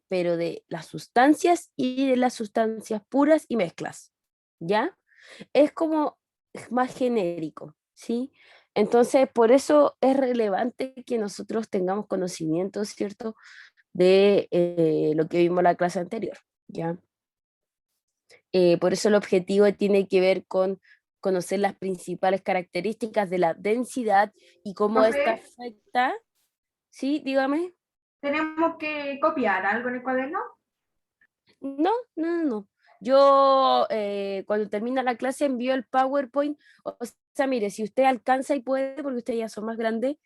pero de las sustancias y de las sustancias puras y mezclas, ¿ya? Es como más genérico, ¿sí? Entonces, por eso es relevante que nosotros tengamos conocimiento, ¿cierto?, de lo que vimos en la clase anterior, ¿ya? Por eso el objetivo tiene que ver con conocer las principales características de la densidad y cómo esta Profe, afecta, ¿sí? Dígame. ¿tenemos que copiar algo en el cuaderno? No, no, no, no. Yo cuando termina la clase envío el PowerPoint. O sea, mire, si usted alcanza y puede, porque usted ya son más grandes,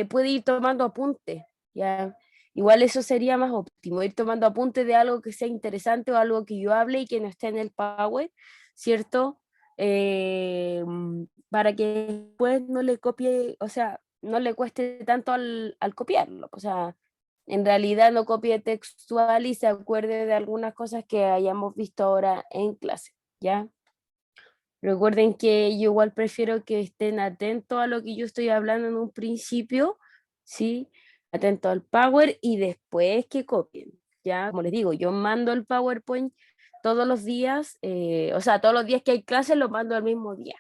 puede ir tomando apuntes, ¿ya? Igual eso sería más óptimo, ir tomando apuntes de algo que sea interesante o algo que yo hable y que no esté en el Power, ¿cierto? Para que después no le copie, o sea, no le cueste tanto al copiarlo. O sea, en realidad no copie textual y se acuerde de algunas cosas que hayamos visto ahora en clase, ¿ya? Recuerden que yo igual prefiero que estén atentos a lo que yo estoy hablando en un principio, ¿sí? Atentos al Power y después que copien, ¿ya? Como les digo, yo mando el PowerPoint todos los días, o sea, todos los días que hay clases lo mando al mismo día,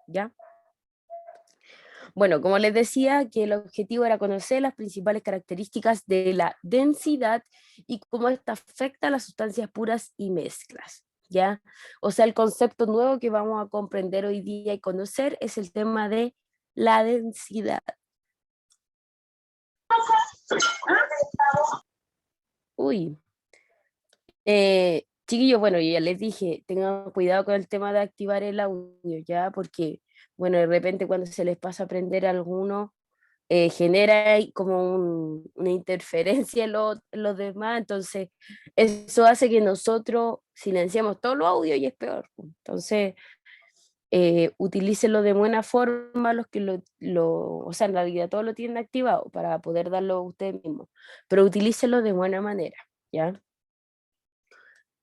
¿ya? Bueno, como les decía, que el objetivo era conocer las principales características de la densidad y cómo esta afecta a las sustancias puras y mezclas, ¿ya? O sea, el concepto nuevo que vamos a comprender hoy día y conocer es el tema de la densidad. Uy, chiquillos, bueno, yo ya les dije, tengan cuidado con el tema de activar el audio, ¿ya? Porque, bueno, de repente cuando se les pasa a aprender a alguno, genera ahí como una interferencia en los demás, entonces eso hace que nosotros silenciemos todo lo audio y es peor. Entonces, utilícenlo de buena forma los que o sea, en realidad todo lo tienen activado para poder darlo a ustedes mismos, pero utilícenlo de buena manera, ¿ya?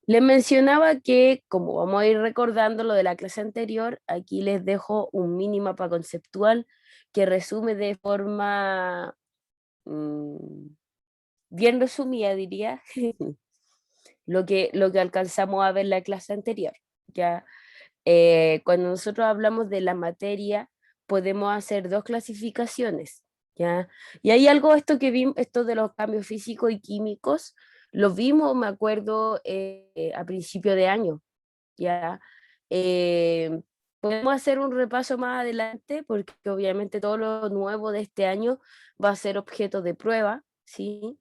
Les mencionaba que, como vamos a ir recordando lo de la clase anterior, aquí les dejo un mini mapa conceptual que resume de forma mm, bien resumida, diría, lo que alcanzamos a ver en la clase anterior. ¿Ya? Cuando nosotros hablamos de la materia, podemos hacer dos clasificaciones. ¿Ya? Y hay algo, esto que vimos, esto de los cambios físicos y químicos, lo vimos, me acuerdo, a principio de año. ¿Ya? Eh, Podemos hacer un repaso más adelante porque obviamente todo lo nuevo de este año va a ser objeto de prueba, ¿sí?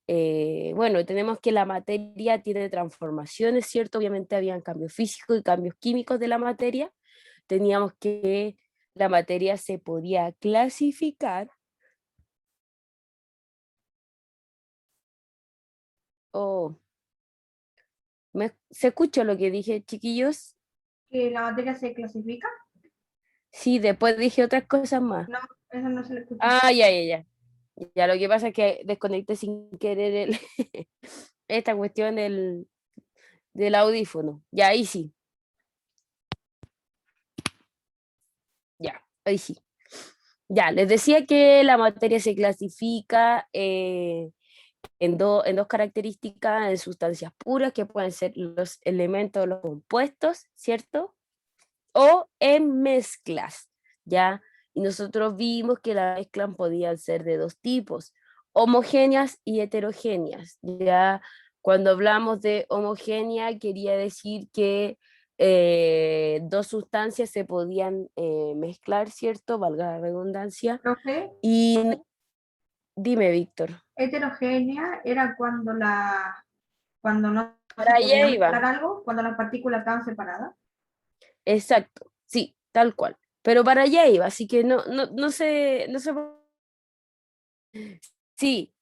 Bueno, tenemos que la materia tiene transformaciones, ¿cierto? Obviamente habían cambios físicos y cambios químicos de la materia. Teníamos que la materia se podía clasificar o... ¿Se escucha lo que dije, chiquillos? ¿Que la materia se clasifica? Sí, después dije otras cosas más. No, eso no se le escucha. Ah, ya, ya, ya. Ya, lo que pasa es que desconecté sin querer esta cuestión del audífono. Ya, ahí sí, ya, ahí sí. Ya, les decía que la materia se clasifica en dos características, en sustancias puras, que pueden ser los elementos, los compuestos, ¿cierto? O en mezclas, ¿ya? Y nosotros vimos que las mezclas podían ser de dos tipos, homogéneas y heterogéneas, ¿ya? Cuando hablamos de homogénea, quería decir que dos sustancias se podían mezclar, ¿cierto? Valga la redundancia. Profe, Y dime, Víctor. heterogénea era cuando no se Para podía allá mezclar iba. algo, cuando las partículas estaban separadas. Exacto, sí, tal cual. Pero para allá iba, así que no sé. Sí,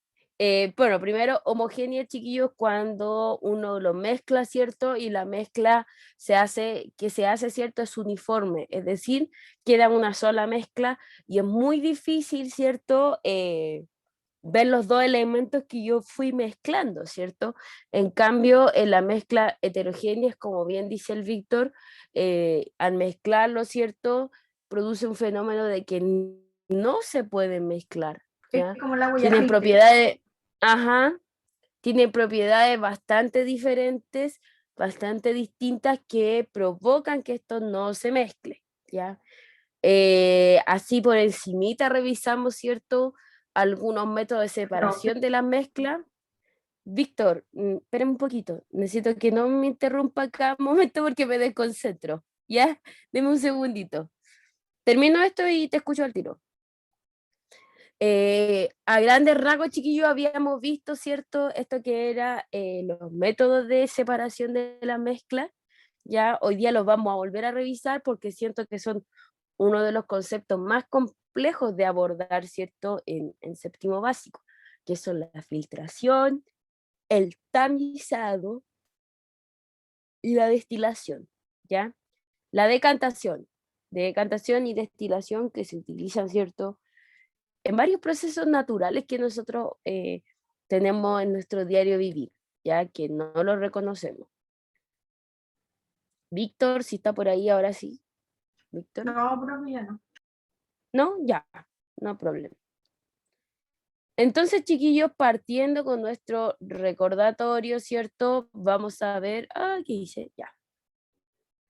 bueno, primero homogénea, chiquillos, cuando uno lo mezcla, ¿cierto? Y la mezcla que se hace, ¿cierto? Es uniforme, es decir, queda una sola mezcla y es muy difícil, ¿cierto? Ver los dos elementos que yo fui mezclando, ¿cierto? En cambio, en la mezcla heterogénea, es como bien dice el Víctor, al mezclarlo, ¿cierto? Produce un fenómeno de que no se pueden mezclar, Es ¿ya? como el agua y Tienen aceite. propiedades, ajá, tiene propiedades bastante diferentes, bastante distintas que provocan que esto no se mezcle, ¿ya? Así por encimita revisamos, ¿cierto? Algunos métodos de Profe, separación de la mezcla. Víctor, espérame un poquito, necesito que no me interrumpa cada momento porque me desconcentro, ¿ya? Deme un segundito. Termino esto y te escucho al tiro. A grandes rasgos, chiquillos, habíamos visto, ¿cierto? Esto que era los métodos de separación de la mezcla. Ya hoy día los vamos a volver a revisar porque siento que son uno de los conceptos más complejos de abordar, ¿cierto? En séptimo básico, que son la filtración, el tamizado y la destilación, ¿ya? La decantación y destilación que se utilizan, ¿cierto? En varios procesos naturales que nosotros tenemos en nuestro diario vivir, ya que no lo reconocemos. Víctor, si está por ahí, ahora sí. Víctor, no, profe, ya no. no, ya, no problema. Entonces, chiquillos, partiendo con nuestro recordatorio, ¿cierto? Vamos a ver, ¿qué hice? Ya.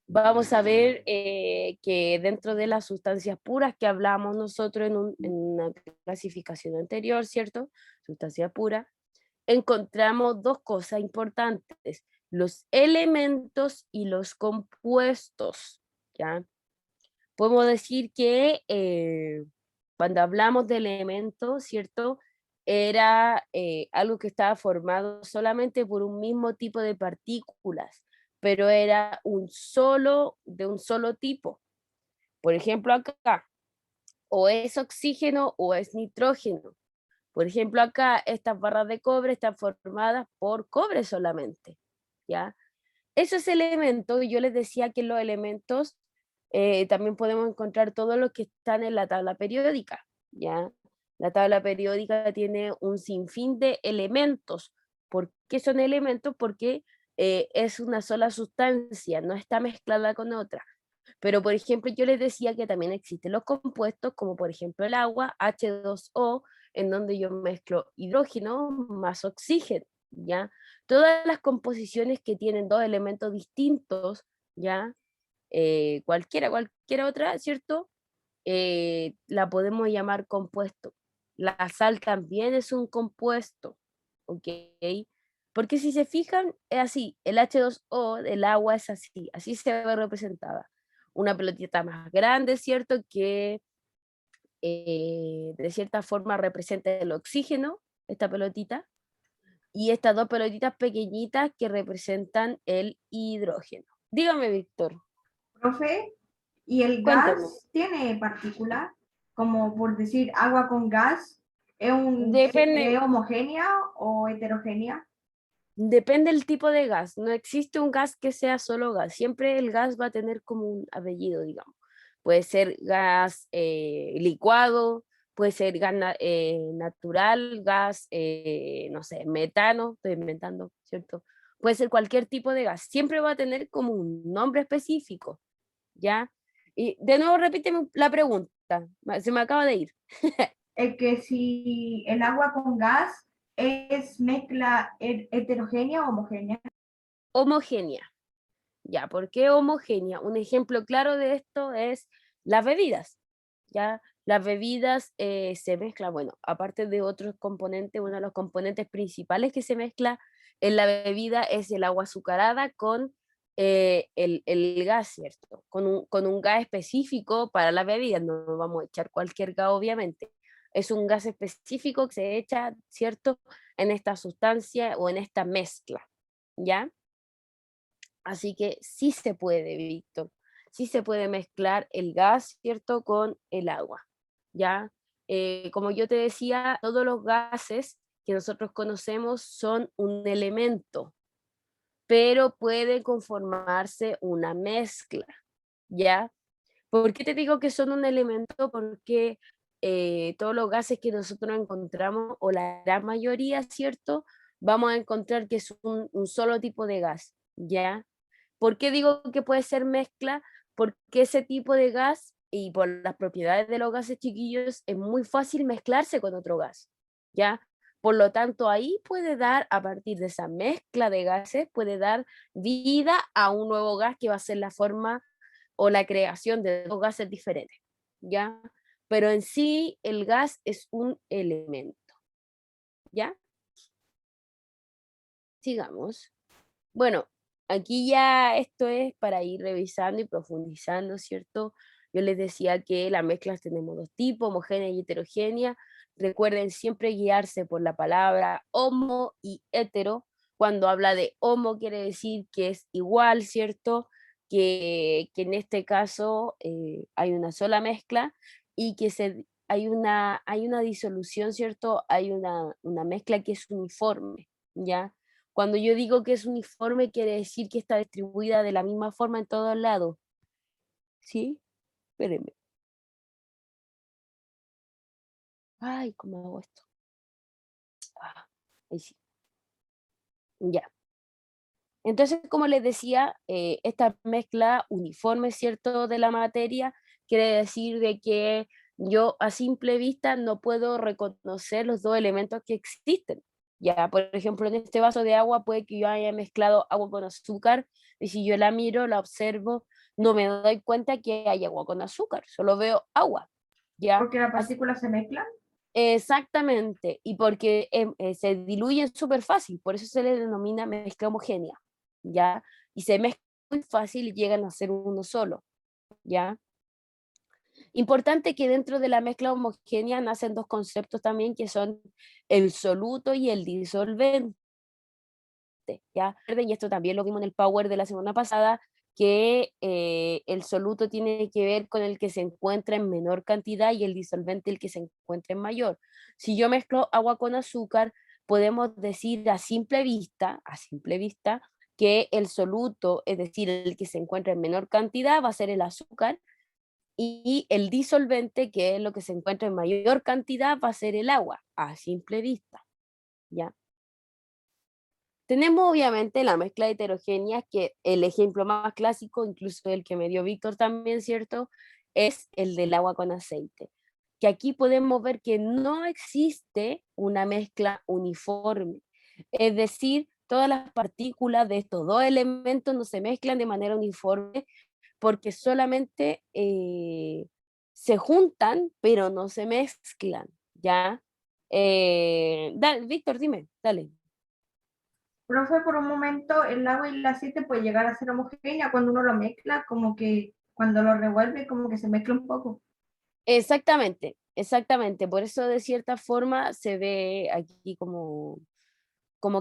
Vamos a ver que dentro de las sustancias puras que hablamos nosotros en una clasificación anterior, ¿cierto? Sustancia pura, encontramos dos cosas importantes, los elementos y los compuestos, ¿ya? Podemos decir que cuando hablamos de elementos, ¿cierto? Era algo que estaba formado solamente por un mismo tipo de partículas, pero era de un solo tipo. Por ejemplo, acá, o es oxígeno o es nitrógeno. Por ejemplo, acá estas barras de cobre están formadas por cobre solamente, ¿ya? Esos elementos, yo les decía que los elementos también podemos encontrar todos los que están en la tabla periódica, ¿ya? La tabla periódica tiene un sinfín de elementos. ¿Por qué son elementos? Porque es una sola sustancia, no está mezclada con otra. Pero, por ejemplo, yo les decía que también existen los compuestos, como por ejemplo el agua, H2O, en donde yo mezclo hidrógeno más oxígeno, ¿ya? Todas las composiciones que tienen dos elementos distintos, ¿ya? Cualquiera otra, ¿cierto? La podemos llamar compuesto. La sal también es un compuesto, ¿ok? Porque si se fijan, es así, el H2O del agua es así, así se ve representada. Una pelotita más grande, ¿cierto? Que de cierta forma representa el oxígeno, esta pelotita, y estas dos pelotitas pequeñitas que representan el hidrógeno. Dígame, Víctor, Profe, ¿y el cuéntame. gas tiene partículas? Como por decir, agua con gas, Depende, ¿es homogénea o heterogénea? depende del tipo de gas. No existe un gas que sea solo gas. Siempre el gas va a tener como un apellido, digamos. Puede ser gas licuado, puede ser gas natural, gas, no sé, metano, estoy inventando, ¿cierto? Puede ser cualquier tipo de gas. Siempre va a tener como un nombre específico, ¿ya? Y de nuevo, repíteme la pregunta. Se me acaba de ir. Es que si el agua con gas es mezcla heterogénea o homogénea. Homogénea. Ya, ¿por qué homogénea? Un ejemplo claro de esto es las bebidas. Ya, las bebidas se mezclan, bueno, aparte de otros componentes, uno de los componentes principales que se mezcla en la bebida es el agua azucarada con el gas, ¿cierto? Con un gas específico para la bebida, no vamos a echar cualquier gas, obviamente. Es un gas específico que se echa, ¿cierto? En esta sustancia o en esta mezcla, ¿ya? Así que sí se puede, Víctor, sí se puede mezclar el gas, ¿cierto?, con el agua, ¿ya? Como yo te decía, todos los gases que nosotros conocemos son un elemento, pero puede conformarse una mezcla, ¿ya? ¿Por qué te digo que son un elemento? Porque todos los gases que nosotros encontramos, o la gran mayoría, ¿cierto? Vamos a encontrar que es un solo tipo de gas, ¿ya? ¿Por qué digo que puede ser mezcla? Porque ese tipo de gas y por las propiedades de los gases chiquillos es muy fácil mezclarse con otro gas, ¿ya? Por lo tanto, ahí puede dar, a partir de esa mezcla de gases, puede dar vida a un nuevo gas que va a ser la forma o la creación de dos gases diferentes, ¿ya? Pero en sí el gas es un elemento, ¿ya? Sigamos. Bueno, aquí ya esto es para ir revisando y profundizando, ¿cierto? Yo les decía que las mezclas tenemos dos tipos, homogénea y heterogénea. Recuerden siempre guiarse por la palabra homo y hetero. Cuando habla de homo quiere decir que es igual, ¿cierto? Que en este caso hay una sola mezcla y que hay una disolución, ¿cierto? Hay una mezcla que es uniforme, ¿ya? Cuando yo digo que es uniforme, quiere decir que está distribuida de la misma forma en todos lados. ¿Sí? Espérenme. Ay, ¿cómo hago esto? Ah, ahí sí. Ya. Entonces, como les decía, esta mezcla uniforme, ¿cierto?, de la materia, quiere decir de que yo a simple vista no puedo reconocer los dos elementos que existen. Ya, por ejemplo, en este vaso de agua puede que yo haya mezclado agua con azúcar y si yo la miro, la observo, no me doy cuenta que hay agua con azúcar, solo veo agua. ¿Ya? Porque las partículas se mezclan. Exactamente, y porque se diluyen súper fácil, por eso se le denomina mezcla homogénea, ¿ya? Y se mezclan muy fácil y llegan a ser uno solo, ¿ya? Importante que dentro de la mezcla homogénea nacen dos conceptos también que son el soluto y el disolvente, ¿ya? Y esto también lo vimos en el Power de la semana pasada, que el soluto tiene que ver con el que se encuentra en menor cantidad y el disolvente el que se encuentra en mayor. Si yo mezclo agua con azúcar, podemos decir a simple vista, que el soluto, es decir, el que se encuentra en menor cantidad, va a ser el azúcar, y el disolvente, que es lo que se encuentra en mayor cantidad, va a ser el agua, a simple vista, ¿ya? Tenemos obviamente la mezcla heterogénea, que el ejemplo más clásico, incluso el que me dio Víctor también, ¿cierto? Es el del agua con aceite. Que aquí podemos ver que no existe una mezcla uniforme. Es decir, todas las partículas de estos dos elementos no se mezclan de manera uniforme porque solamente se juntan, pero no se mezclan, ¿ya? Víctor, dime, dale. Profe, por un momento el agua y el aceite puede llegar a ser homogénea cuando uno lo mezcla, como que cuando lo revuelve, como que se mezcla un poco. Exactamente, exactamente. Por eso de cierta forma se ve aquí como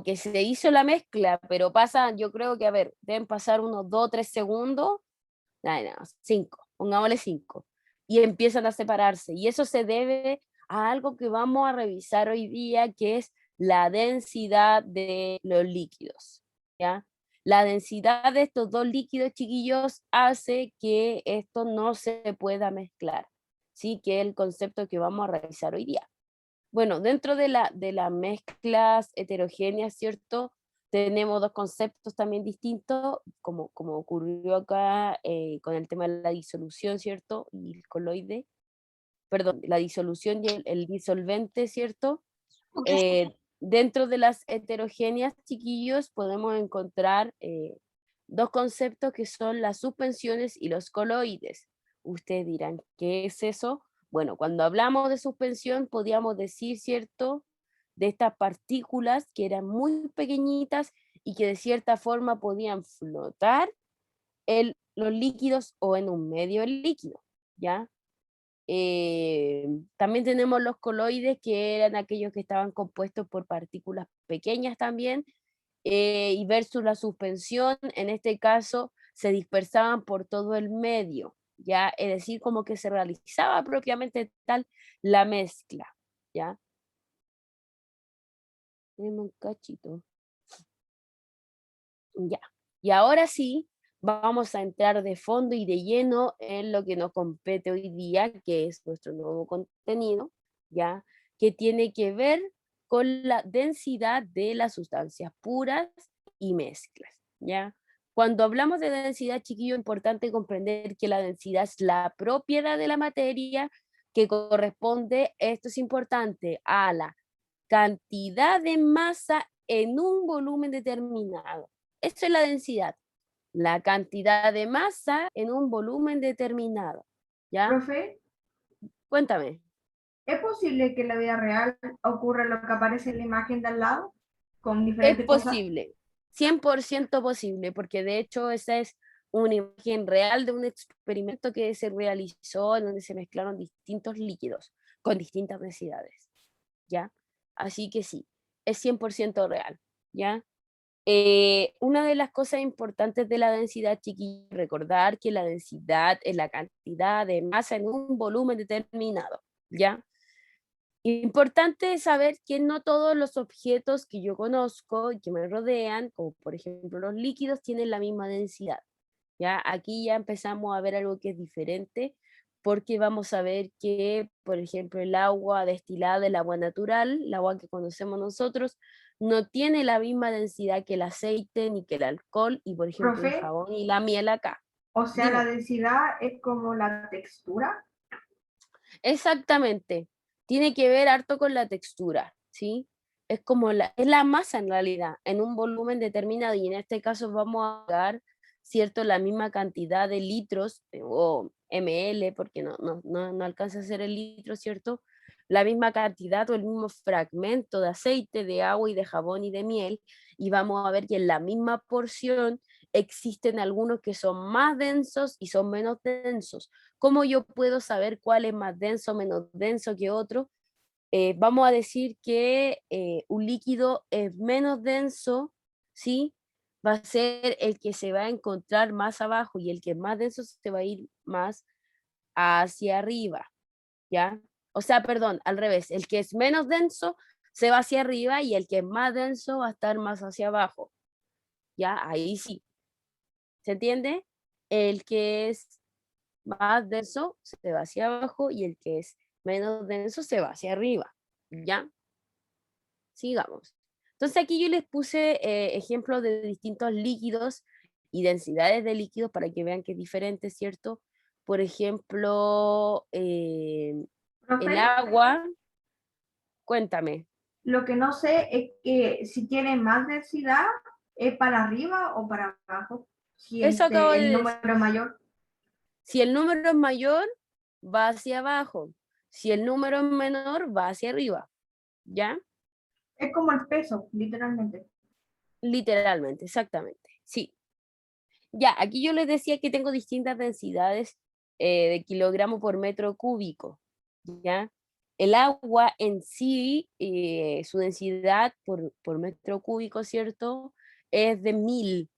que se hizo la mezcla, pero pasa, yo creo que, a ver, deben pasar unos 2 o 3 segundos, nada, no, 5, pongámosle 5, y empiezan a separarse. Y eso se debe a algo que vamos a revisar hoy día, que es la densidad de los líquidos, ¿ya? La densidad de estos dos líquidos, chiquillos, hace que esto no se pueda mezclar, ¿sí? Que es el concepto que vamos a revisar hoy día. Bueno, dentro de las mezclas heterogéneas, ¿cierto? Tenemos dos conceptos también distintos, como ocurrió acá con el tema de la disolución, ¿cierto? Y el coloide, perdón, la disolución y el disolvente, ¿cierto? Dentro de las heterogéneas, chiquillos, podemos encontrar dos conceptos que son las suspensiones y los coloides. Ustedes dirán, ¿qué es eso? Bueno, cuando hablamos de suspensión, podíamos decir, ¿cierto?, de estas partículas que eran muy pequeñitas y que de cierta forma podían flotar en los líquidos o en un medio líquido, ¿ya? También tenemos los coloides, que eran aquellos que estaban compuestos por partículas pequeñas también, y versus la suspensión, en este caso, se dispersaban por todo el medio, ¿ya? Es decir, como que se realizaba propiamente tal la mezcla, ¿ya? Deme un cachito. Ya. Y ahora sí, vamos a entrar de fondo y de lleno en lo que nos compete hoy día, que es nuestro nuevo contenido, ¿ya? Que tiene que ver con la densidad de las sustancias puras y mezclas, ¿ya? Cuando hablamos de densidad, chiquillo, es importante comprender que la densidad es la propiedad de la materia que corresponde, esto es importante, a la cantidad de masa en un volumen determinado. Eso es la densidad. La cantidad de masa en un volumen determinado. ¿Ya? Profe, Cuéntame. ¿es posible que en la vida real ocurra lo que aparece en la imagen de al lado con Es diferentes cosas? posible, 100% posible, porque de hecho esa es una imagen real de un experimento que se realizó en donde se mezclaron distintos líquidos con distintas densidades, ¿ya? Así que sí, es 100% real, ¿ya? Una de las cosas importantes de la densidad, chiquillos, recordar que la densidad es la cantidad de masa en un volumen determinado, ¿ya? Importante saber que no todos los objetos que yo conozco y que me rodean, como por ejemplo los líquidos, tienen la misma densidad. ¿Ya? Aquí ya empezamos a ver algo que es diferente, porque vamos a ver que, por ejemplo, el agua destilada, el agua natural, el agua que conocemos nosotros, no tiene la misma densidad que el aceite ni que el alcohol y, por ejemplo, el Profe, jabón y la miel acá. o sea, la Dime. densidad es como la textura. Exactamente. Tiene que ver harto con la textura, ¿sí? Es como es la masa en realidad, en un volumen determinado, y en este caso vamos a dar, ¿cierto? La misma cantidad de litros o ml, porque no alcanza a ser el litro, ¿cierto? La misma cantidad o el mismo fragmento de aceite, de agua y de jabón y de miel, y vamos a ver que en la misma porción existen algunos que son más densos y son menos densos. ¿Cómo yo puedo saber cuál es más denso o menos denso que otro? Vamos a decir que un líquido es menos denso, ¿sí? Va a ser el que se va a encontrar más abajo y el que es más denso se va a ir más hacia arriba, ¿ya? O sea, perdón, al revés, el que es menos denso se va hacia arriba y el que es más denso va a estar más hacia abajo, ¿ya? Ahí sí, ¿se entiende? El que es más denso se va hacia abajo y el que es menos denso se va hacia arriba. ¿Ya? Sigamos. Entonces aquí yo les puse ejemplos de distintos líquidos y densidades de líquidos para que vean que es diferente, ¿cierto? Por ejemplo, el Profe, agua, cuéntame. lo que no sé es que si tiene más densidad, ¿es para arriba o para abajo? Si Eso acabo de el decir. número es mayor. Si el número es mayor, va hacia abajo. Si el número es menor, va hacia arriba. ¿Ya? Es como el peso, literalmente. Literalmente, exactamente. Sí. Ya, aquí yo les decía que tengo distintas densidades de kilogramo por metro cúbico, ¿ya? El agua en sí, su densidad por metro cúbico, ¿cierto? Es de 1000.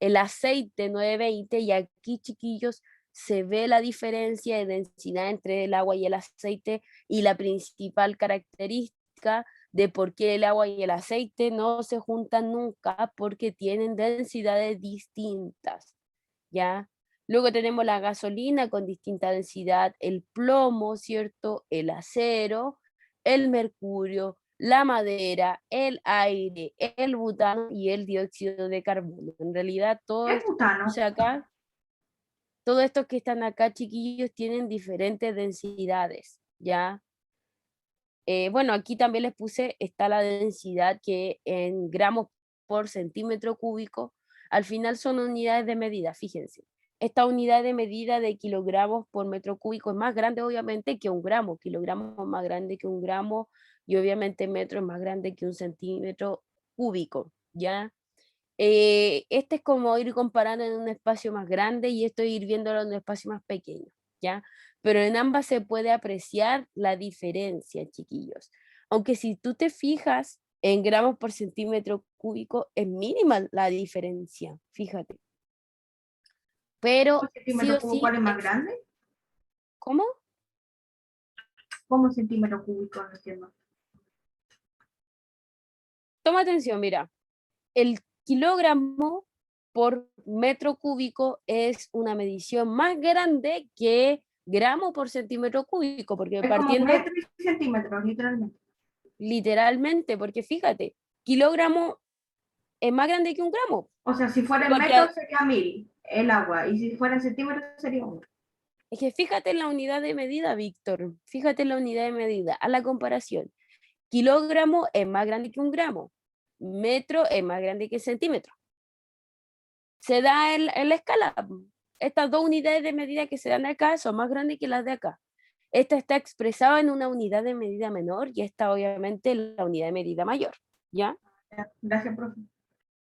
El aceite 920, y aquí, chiquillos, se ve la diferencia de densidad entre el agua y el aceite y la principal característica de por qué el agua y el aceite no se juntan nunca, porque tienen densidades distintas, ¿ya? Luego tenemos la gasolina con distinta densidad, el plomo, ¿cierto? El acero, el mercurio, la madera, el aire, el butano y el dióxido de carbono. En realidad, todo Es esto, o butano. sea, acá, todos estos que están acá, chiquillos, tienen diferentes densidades, ¿ya? Bueno, aquí también les puse, está la densidad que en gramos por centímetro cúbico, al final son unidades de medida, fíjense. Esta unidad de medida de kilogramos por metro cúbico es más grande obviamente que un gramo, kilogramo es más grande que un gramo y obviamente metro es más grande que un centímetro cúbico, ¿ya? Este es como ir comparando en un espacio más grande y esto ir viéndolo en un espacio más pequeño, ¿ya? Pero en ambas se puede apreciar la diferencia, chiquillos. Aunque si tú te fijas en gramos por centímetro cúbico, es mínima la diferencia, fíjate. ¿Un Pero sí centímetro o cúbico sí, cuál es más grande? ¿cómo? ¿Cómo un centímetro cúbico? No entiendo. Toma atención, mira, el kilogramo por metro cúbico es una medición más grande que gramo por centímetro cúbico, porque Es como partiendo metro y centímetros, literalmente. literalmente, porque fíjate, kilogramo es más grande que un gramo, O sea, si fuera en porque metros sería 1000 el agua y si fuera en centímetros sería 1. es que fíjate en la unidad de medida, Víctor, fíjate en la unidad de medida, a la comparación. Kilogramo es más grande que un gramo. Metro es más grande que centímetro. Se da en la escala. Estas dos unidades de medida que se dan acá son más grandes que las de acá. Esta está expresada en una unidad de medida menor y esta obviamente la unidad de medida mayor. ¿Ya? Gracias, profe.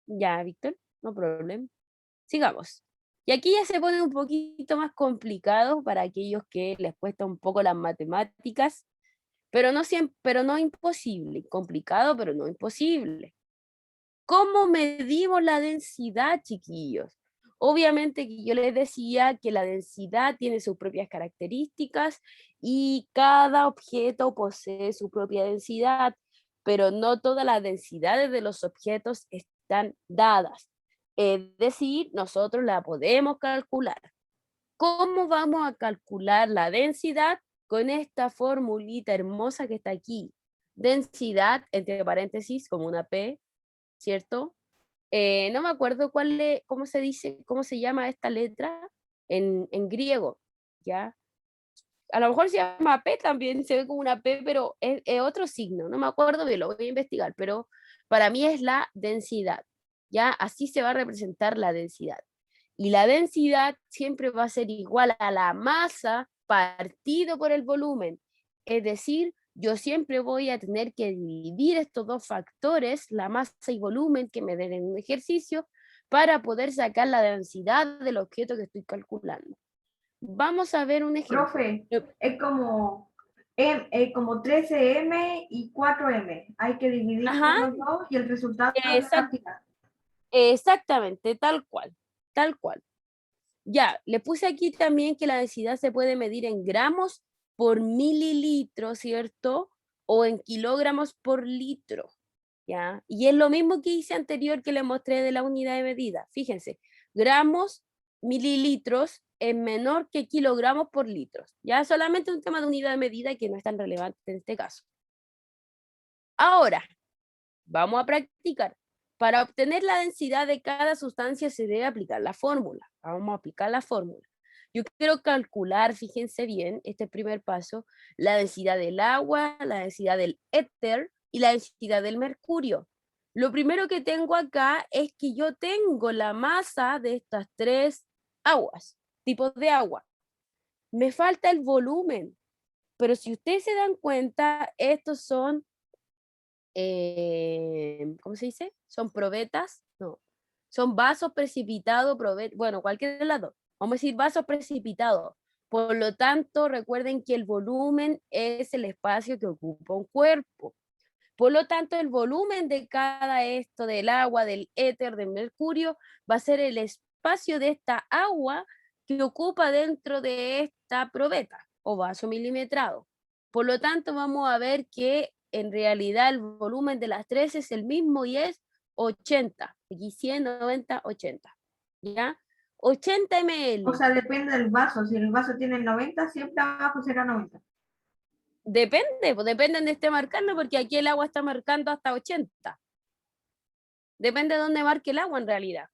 Ya, Víctor, no problema. Sigamos. Y aquí ya se pone un poquito más complicado para aquellos que les cuesta un poco las matemáticas, pero no siempre, pero no imposible. Complicado, pero no imposible. ¿Cómo medimos la densidad, chiquillos? Obviamente que yo les decía que la densidad tiene sus propias características y cada objeto posee su propia densidad, pero no todas las densidades de los objetos están dadas. Es decir, nosotros la podemos calcular. ¿Cómo vamos a calcular la densidad? Con esta formulita hermosa que está aquí. Densidad, entre paréntesis, como una P, ¿cierto? No me acuerdo cómo se dice, cómo se llama esta letra en griego, ¿ya? A lo mejor se llama P también, se ve como una P, pero es otro signo, no me acuerdo bien, lo voy a investigar, pero para mí es la densidad, ¿ya? Así se va a representar la densidad. Y la densidad siempre va a ser igual a la masa partido por el volumen. Es decir, yo siempre voy a tener que dividir estos dos factores, la masa y volumen que me den en un ejercicio, para poder sacar la densidad del objeto que estoy calculando. Vamos a ver un ejemplo. Profe, es como 13M y 4M. Hay que dividir Ajá, por los dos y el resultado es la exact- cantidad. exactamente, tal cual, tal cual. Ya, le puse aquí también que la densidad se puede medir en gramos por mililitro, ¿cierto? O en kilogramos por litro, ¿ya? Y es lo mismo que hice anterior que le mostré de la unidad de medida. Fíjense, gramos, mililitros es menor que kilogramos por litros. Ya solamente un tema de unidad de medida que no es tan relevante en este caso. Ahora, vamos a practicar. Para obtener la densidad de cada sustancia se debe aplicar la fórmula. Vamos a aplicar la fórmula. Yo quiero calcular, fíjense bien, este primer paso, la densidad del agua, la densidad del éter y la densidad del mercurio. Lo primero que tengo acá es que yo tengo la masa de estas tres aguas, tipos de agua. Me falta el volumen, pero si ustedes se dan cuenta, estos son ¿cómo se dice? Son probetas, no, son vasos precipitados, bueno, cualquier de las dos. Vamos a decir vasos precipitados. Por lo tanto, recuerden que el volumen es el espacio que ocupa un cuerpo. Por lo tanto, el volumen de cada esto, del agua, del éter, del mercurio, va a ser el espacio de esta agua que ocupa dentro de esta probeta o vaso milimetrado. Por lo tanto, vamos a ver que en realidad el volumen de las tres es el mismo y es 80. Aquí 100, 90, 80. ¿Ya? 80 O ml. sea, depende del vaso. Si el vaso tiene 90, siempre abajo será 90. Depende, pues depende de esté marcando, porque aquí el agua está marcando hasta 80. Depende de dónde marque el agua en realidad.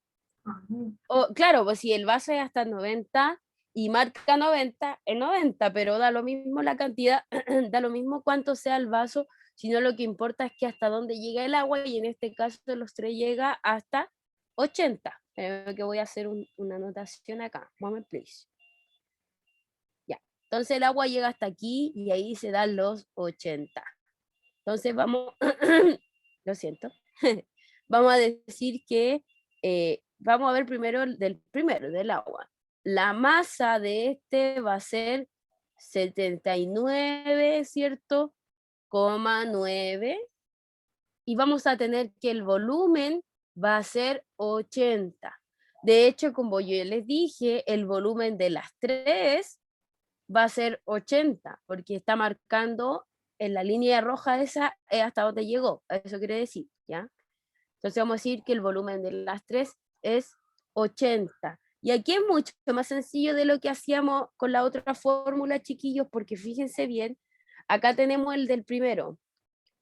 Ajá. O, claro, pues si el vaso es hasta 90 y marca 90, es 90, pero da lo mismo la cantidad, da lo mismo cuánto sea el vaso, sino lo que importa es que hasta dónde llega el agua y en este caso de los tres llega hasta 80. Que voy a hacer una anotación acá. Moment, please. Ya. Entonces el agua llega hasta aquí y ahí se dan los 80. Entonces vamos, lo siento, vamos a decir que vamos a ver primero del agua. La masa de este va a ser 79, ¿cierto? 9. Y vamos a tener que el volumen va a ser 80. De hecho, como yo les dije, el volumen de las tres va a ser 80, porque está marcando en la línea roja esa hasta donde llegó. Eso quiere decir, ¿ya? Entonces vamos a decir que el volumen de las tres es 80. Y aquí es mucho más sencillo de lo que hacíamos con la otra fórmula, chiquillos, porque fíjense bien, acá tenemos el del primero.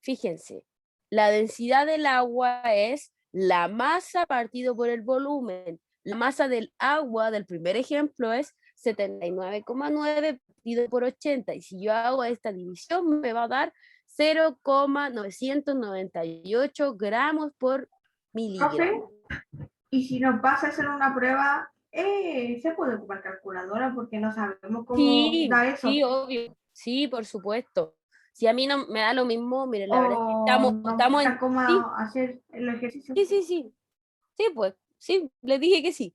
Fíjense, la densidad del agua es la masa partido por el volumen. La masa del agua del primer ejemplo es 79,9 partido por 80. Y si yo hago esta división, me va a dar 0,998 gramos por miligramo. Profe, y si nos vas a hacer una prueba, se puede ocupar calculadora porque no sabemos cómo Sí, da eso. sí, obvio. Sí, por supuesto. Si a mí no me da lo mismo, miren, la verdad es que O nos estamos muestra en... cómo Sí, hacer el ejercicio. sí, sí, sí. Sí, pues, sí, le dije que sí.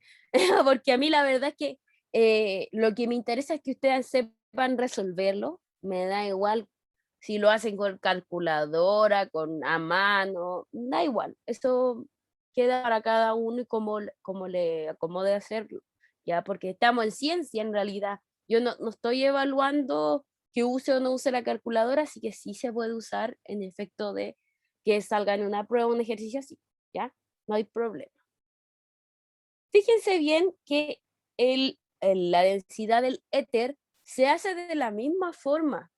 Porque a mí la verdad es que lo que me interesa es que ustedes sepan resolverlo. Me da igual si lo hacen con calculadora, con a mano, da igual. Eso queda para cada uno y como le acomode hacerlo. Ya, porque estamos en ciencia en realidad. Yo no estoy evaluando que use o no use la calculadora, así que sí se puede usar en efecto de que salga en una prueba, un ejercicio así, ¿ya? No hay problema. Fíjense bien que la densidad del éter se hace de la misma forma,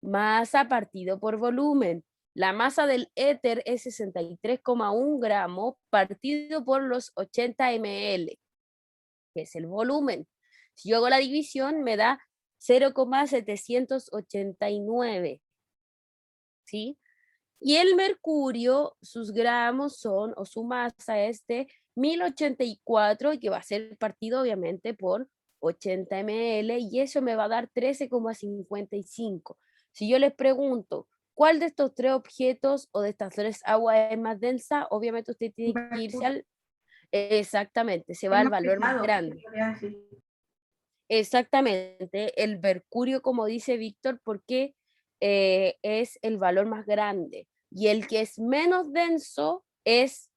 masa partido por volumen. La masa del éter es 63,1 gramos partido por los 80 ml, que es el volumen. Si yo hago la división, me da 0,789, ¿sí? Y el mercurio, sus gramos son, o su masa es de 1084, y que va a ser partido obviamente por 80 ml, y eso me va a dar 13,55. Si yo les pregunto, ¿cuál de estos tres objetos o de estas tres aguas es más densa? Obviamente usted tiene que irse Mercurio. al... Exactamente, se va Es al más valor más pesado, se grande. podría decir. Exactamente, el mercurio, como dice Víctor, porque es el valor más grande. Y el que es menos denso es,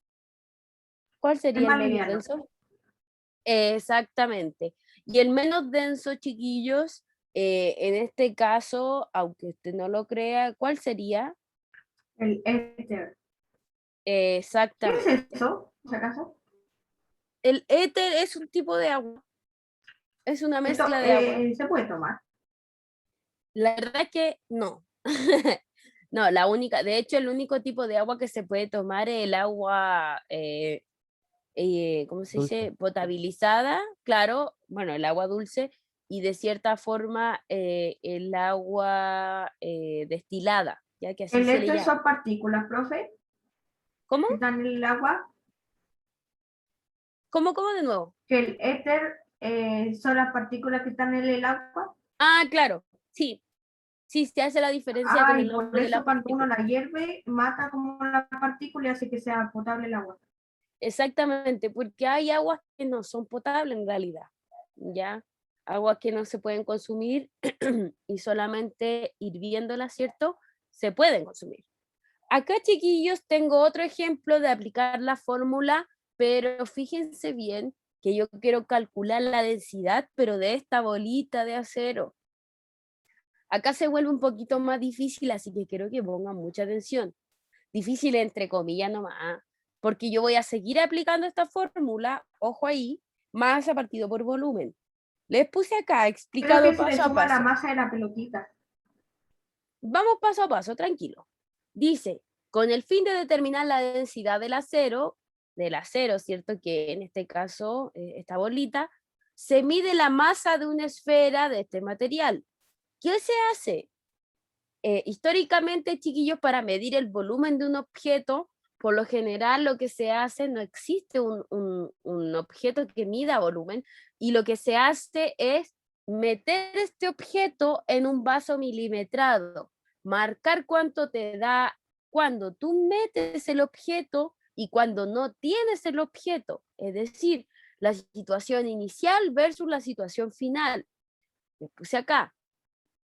¿cuál Es sería el más menos liviano. denso? Exactamente. Y el menos denso, chiquillos, en este caso, aunque usted no lo crea, ¿cuál sería? El éter. ¿Qué es Exactamente. eso, por si acaso? El éter es un tipo de agua, es una Esto mezcla de agua. se puede tomar. La verdad es que no. No, la única, de hecho, el único tipo de agua que se puede tomar es el agua, ¿cómo se Dulce. dice? Potabilizada, claro, bueno, el agua dulce, y de cierta forma el agua destilada, ya que así El se le éter llama. son partículas, profe, ¿Cómo? que están en el agua. ¿Cómo de nuevo? Que el éter son las partículas que están en el agua. Ah, claro, sí, sí, se hace la diferencia con Ah, el y por nombre de eso la cuando uno partícula. la hierve, mata como la partícula y hace que sea potable el agua. Exactamente, porque hay aguas que no son potables en realidad, ¿ya? Aguas que no se pueden consumir y solamente hirviéndolas, ¿cierto? Se pueden consumir. Acá, chiquillos, tengo otro ejemplo de aplicar la fórmula, pero fíjense bien que yo quiero calcular la densidad, pero de esta bolita de acero. Acá se vuelve un poquito más difícil, así que quiero que pongan mucha atención. Difícil entre comillas nomás, porque yo voy a seguir aplicando esta fórmula, ojo ahí, masa partido por volumen. Les puse acá Creo que explicado se le paso a suma la paso. masa de la pelotita. Vamos paso a paso, tranquilo. Dice, con el fin de determinar la densidad del acero, ¿cierto? Que en este caso, esta bolita, se mide la masa de una esfera de este material. ¿Qué se hace? Históricamente, chiquillos, para medir el volumen de un objeto, por lo general lo que se hace, no existe un objeto que mida volumen, y lo que se hace es meter este objeto en un vaso milimetrado, marcar cuánto te da cuando tú metes el objeto y cuando no tienes el objeto, es decir, la situación inicial versus la situación final. Les puse acá.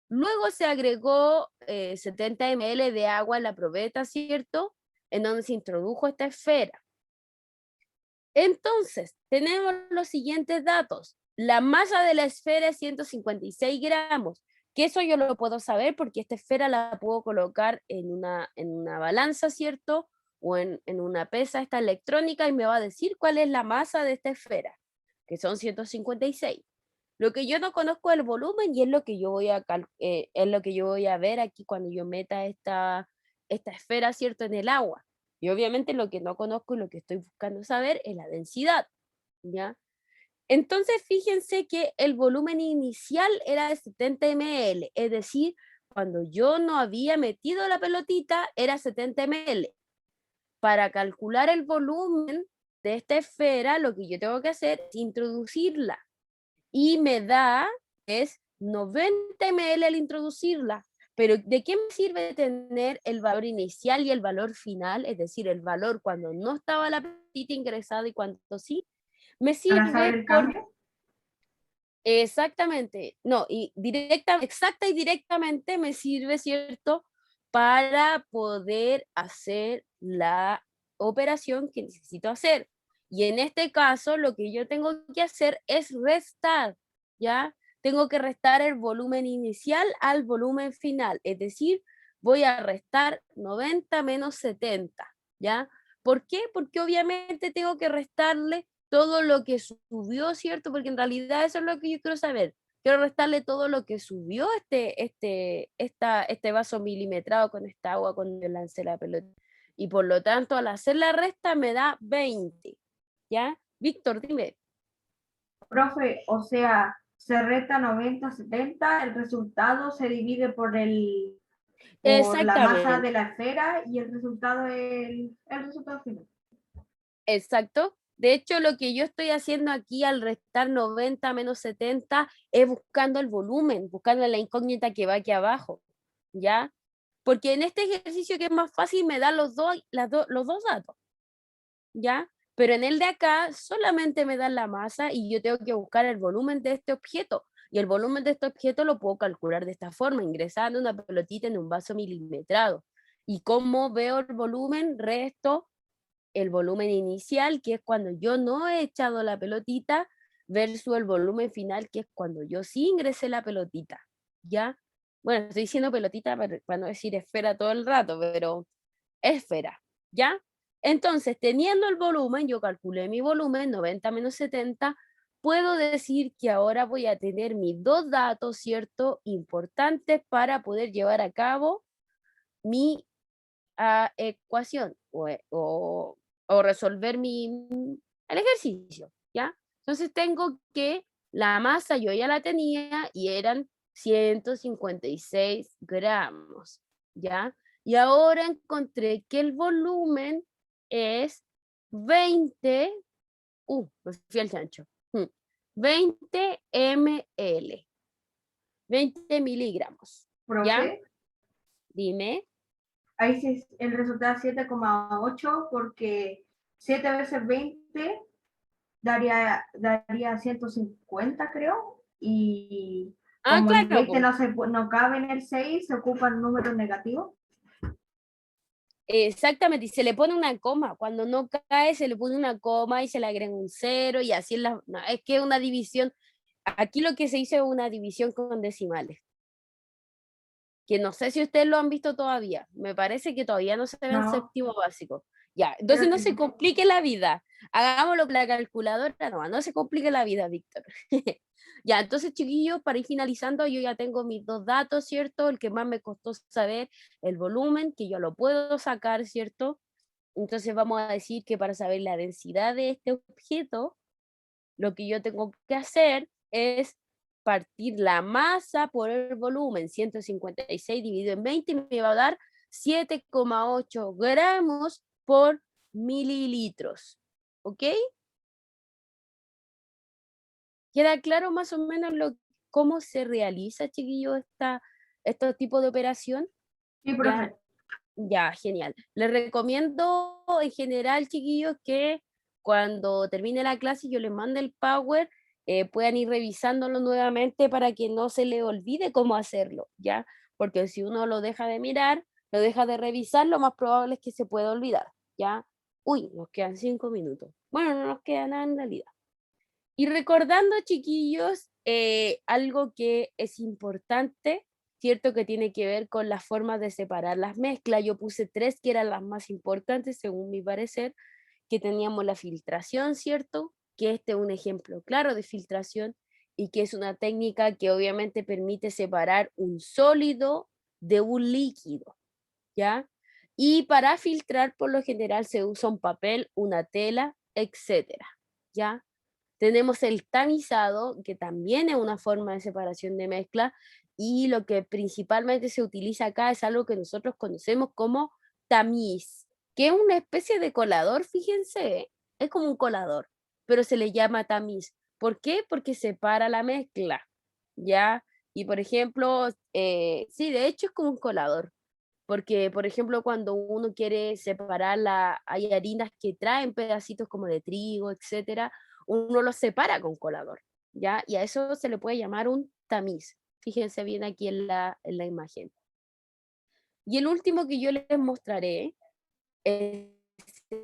Luego se agregó 70 ml de agua en la probeta, ¿cierto? En donde se introdujo esta esfera. Entonces, tenemos los siguientes datos. La masa de la esfera es 156 gramos, que eso yo lo puedo saber porque esta esfera la puedo colocar en una balanza, ¿cierto? O en una pesa esta electrónica y me va a decir cuál es la masa de esta esfera, que son 156. Lo que yo no conozco es el volumen y es lo que yo voy es lo que yo voy a ver aquí cuando yo meta esta esfera, ¿cierto?, en el agua. Y obviamente lo que no conozco y lo que estoy buscando saber es la densidad, ¿ya? Entonces, fíjense que el volumen inicial era de 70 ml, es decir, cuando yo no había metido la pelotita era 70 ml. Para calcular el volumen de esta esfera, lo que yo tengo que hacer es introducirla. Y me da, es 90 ml al introducirla. Pero ¿de qué me sirve tener el valor inicial y el valor final? Es decir, el valor cuando no estaba la pelotita ingresada y cuando sí. Me Para saber sirve el por cambio. exactamente, no, y exacta y directamente me sirve, ¿cierto? Para poder hacer la operación que necesito hacer. Y en este caso, lo que yo tengo que hacer es restar, ¿ya? Tengo que restar el volumen inicial al volumen final, es decir, voy a restar 90 menos 70, ¿ya? ¿Por qué? Porque obviamente tengo que restarle todo lo que subió, ¿cierto? Porque en realidad eso es lo que yo quiero saber. Quiero restarle todo lo que subió este vaso milimetrado con esta agua cuando yo lancé la pelota. Y por lo tanto, al hacer la resta me da 20. ¿Ya? Víctor, dime. Profe, o sea, se resta 90-70, el resultado se divide por la masa de Exactamente, la esfera y el resultado es el resultado final. exacto. De hecho, lo que yo estoy haciendo aquí al restar 90 menos 70 es buscando el volumen, buscando la incógnita que va aquí abajo. ¿Ya? Porque en este ejercicio que es más fácil me da los dos datos, ¿ya? Pero en el de acá solamente me da la masa y yo tengo que buscar el volumen de este objeto. Y el volumen de este objeto lo puedo calcular de esta forma, ingresando una pelotita en un vaso milimetrado. ¿Y cómo veo el volumen? Resto el volumen inicial, que es cuando yo no he echado la pelotita, versus el volumen final, que es cuando yo sí ingresé la pelotita, ¿ya? Bueno, estoy diciendo pelotita para no decir esfera todo el rato, pero esfera, ¿ya? Entonces, teniendo el volumen, yo calculé mi volumen, 90 menos 70, puedo decir que ahora voy a tener mis dos datos, ¿cierto? Importantes para poder llevar a cabo mi ecuación o resolver el ejercicio, ¿ya? Entonces tengo que la masa yo ya la tenía y eran 156 gramos, ¿ya? Y ahora encontré que el volumen es 20, me fui al chancho, 20 ml, 20 miligramos, ¿ya? Profe, Dime. ahí sí el resultado es 7,8 porque 7 veces 20 daría 150, creo. Y Ah, como el claro, 20 po. no cabe en el 6, se ocupa el número negativo. Exactamente, y se le pone una coma. Cuando no cae, se le pone una coma y se le agrega un cero y así es no, es que es una división. Aquí lo que se hizo es una división con decimales, que no sé si ustedes lo han visto todavía. Me parece que todavía no se ve en No, séptimo básico. Ya, entonces creo no que se no. complique la vida. Hagámoslo con la calculadora, no se complique la vida, Víctor. Ya, entonces, chiquillos, para ir finalizando, yo ya tengo mis dos datos, ¿cierto? El que más me costó saber, el volumen, que yo lo puedo sacar, ¿cierto? Entonces vamos a decir que para saber la densidad de este objeto, lo que yo tengo que hacer es partir la masa por el volumen, 156 dividido en 20, me va a dar 7,8 gramos por mililitros. ¿Ok? ¿Queda claro más o menos cómo se realiza, chiquillo, este tipo de operación? Sí, Ya, profe. ya, genial. Les recomiendo en general, chiquillos, que cuando termine la clase y yo les mande el Power, puedan ir revisándolo nuevamente para que no se les olvide cómo hacerlo, ¿ya? Porque si uno lo deja de mirar, lo deja de revisar, lo más probable es que se pueda olvidar, ¿ya? Uy, nos quedan 5 minutos. Bueno, no nos queda nada en realidad. Y recordando, chiquillos, algo que es importante, ¿cierto? Que tiene que ver con las formas de separar las mezclas. Yo puse tres que eran las más importantes, según mi parecer, que teníamos la filtración, ¿cierto? Que este es un ejemplo claro de filtración y que es una técnica que obviamente permite separar un sólido de un líquido, ¿ya? Y para filtrar, por lo general, se usa un papel, una tela, etcétera, ¿ya? Tenemos el tamizado, que también es una forma de separación de mezcla, y lo que principalmente se utiliza acá es algo que nosotros conocemos como tamiz, que es una especie de colador, fíjense, es como un colador, pero se le llama tamiz. ¿Por qué? Porque separa la mezcla, ¿ya? Y por ejemplo, sí, de hecho es como un colador, porque por ejemplo cuando uno quiere separar hay harinas que traen pedacitos como de trigo, etcétera, uno los separa con colador, ¿ya? Y a eso se le puede llamar un tamiz. Fíjense bien aquí en la imagen. Y el último que yo les mostraré es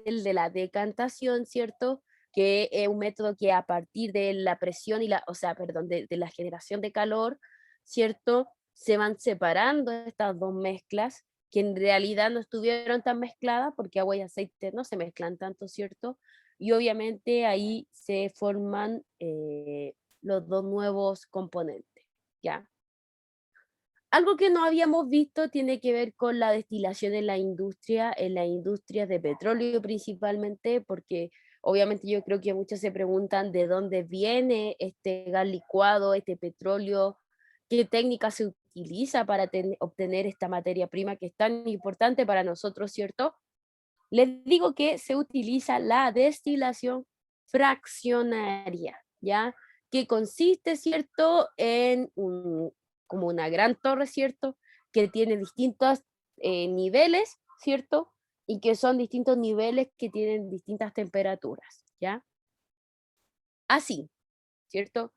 el de la decantación, ¿cierto? Que es un método que a partir de la presión o sea, perdón, de la generación de calor, ¿cierto? Se van separando estas dos mezclas que en realidad no estuvieron tan mezcladas porque agua y aceite no se mezclan tanto, ¿cierto? Y obviamente ahí se forman los dos nuevos componentes, ¿ya? Algo que no habíamos visto tiene que ver con la destilación en las industrias de petróleo principalmente, porque obviamente yo creo que muchos se preguntan de dónde viene este gas licuado, este petróleo, qué técnica se utiliza para obtener esta materia prima que es tan importante para nosotros, ¿cierto? Les digo que se utiliza la destilación fraccionaria, ¿ya? Que consiste, ¿cierto?, como una gran torre, ¿cierto?, que tiene distintos niveles, ¿cierto? Y que son distintos niveles que tienen distintas temperaturas, ¿ya? Así, ¿cierto?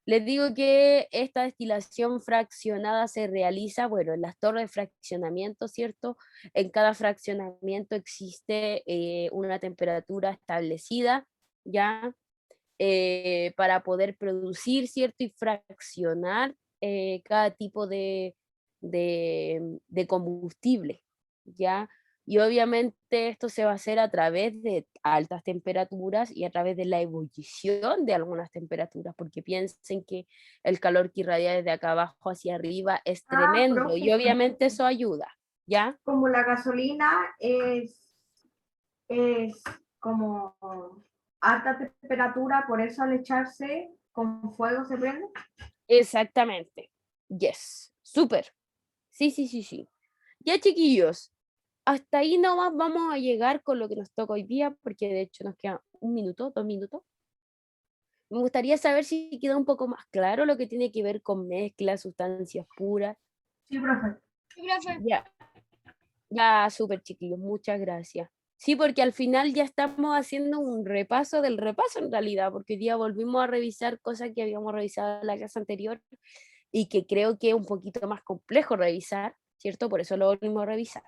Les digo que esta destilación fraccionada se realiza, bueno, en las torres de fraccionamiento, ¿cierto? En cada fraccionamiento existe una temperatura establecida, ¿ya? Para poder producir, ¿cierto? Y fraccionar cada tipo de combustible, ¿ya? Y obviamente esto se va a hacer a través de altas temperaturas y a través de la ebullición de algunas temperaturas, porque piensen que el calor que irradia desde acá abajo hacia arriba es Ah, tremendo y profe, obviamente eso ayuda, ¿ya? como la gasolina es como alta temperatura, por eso al echarse con fuego se prende. Exactamente. Yes. Súper. Sí, sí, sí, sí. Ya, chiquillos, hasta ahí nomás vamos a llegar con lo que nos toca hoy día, porque de hecho nos queda un minuto, 2 minutos. Me gustaría saber si queda un poco más claro lo que tiene que ver con mezclas, sustancias puras. Sí, profe. Ya, ya, súper chiquillos, muchas gracias. Sí, porque al final ya estamos haciendo un repaso del repaso en realidad, porque hoy día volvimos a revisar cosas que habíamos revisado en la clase anterior y que creo que es un poquito más complejo revisar, ¿cierto? Por eso lo volvimos a revisar.